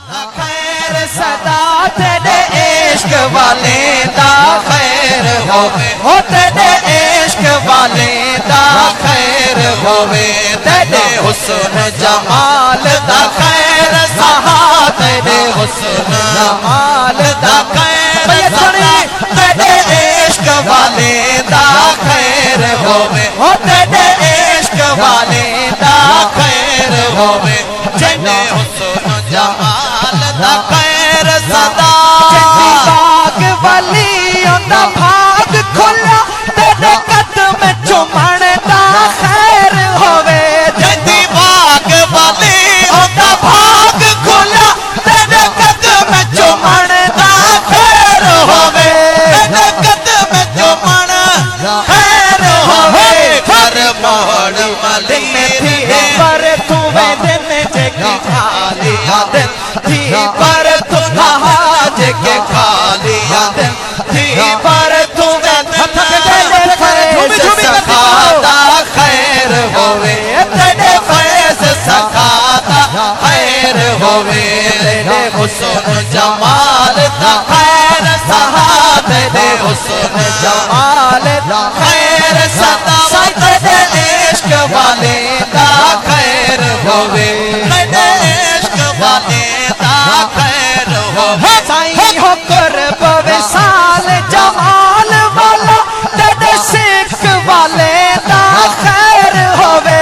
खैर सदा तेरे इश्क वाले दा खैर होवे, हो तेरे इश्क वाले दा खैर होवे, तेरे हुस्न जमाल दा खैर सहा, तेरे हुस्न जमाल दा खैर सहा, तेरे इश्क वाले दा खैर होवे, हो तेरे इश्क वाले दा खैर होवे, तेरे हुस्न जमाल दा खैर सदा। बाग वलियों दा भाग खुला, तेरे कदम चुमण दा खैर होवे, जदी बाग वलियों दा भाग खुला, तेरे कदम चुमण दा खैर होवे, तेरे कदम चुमण खैर होवे। कर मोड़ मलीर पर तू वे दिन जगी खालिया दिन थी, पर तू नहाज के खालिया दिन थी, पर तू सखाता खैर होवे, तेरे फैज सखाता खैर होवे, तेरे हुस्न जमाल दा खैर सहा, तेरे हुस्न जमाल दा खैर सदा, तेरे इश्क वाले दा खैर होवे, तेरे इश्क वाले दा खैर होवे। साईं हो कुर्ब विसाल जमाल वाला, तेरे सिख वाले दा खैर होवे,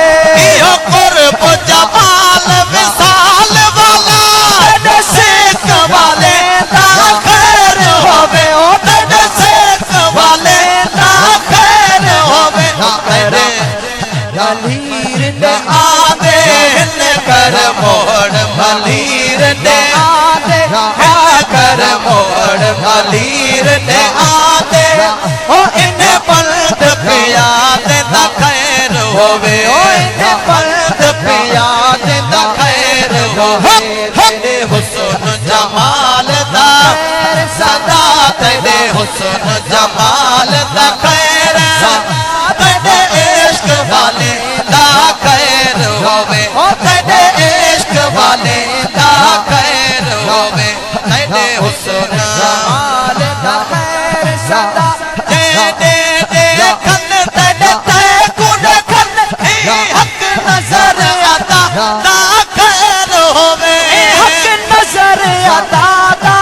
हो कुर्ब जमाल विसाल वाला, तेरे सिख वाले दा खैर होवे, ओ तेरे सिख वाले दा खैर होवे। तेरे मलीर ने आदे कर मोड़ मलीर ने आदे, कर मोड़ मलीर ने आदे, ओ इन्हें पलट पिया दे दा खैर होवे, ओ इन्हें पलट पिया दे दा खैर होवे, तेरे हुस्न जमाल दा सदा, तेरे हुस्न जमाल दा खैर सदा, तेरे इश्क वाले दा खैर होवे, ओ तेरे इश्क वाले दा खैर होवे, तेरे हुस्न जमाल दा खैर सदा, तेरे देखन तेरे ते गुण खन हक नजर आता दा खैर होवे, हक नजर आता दा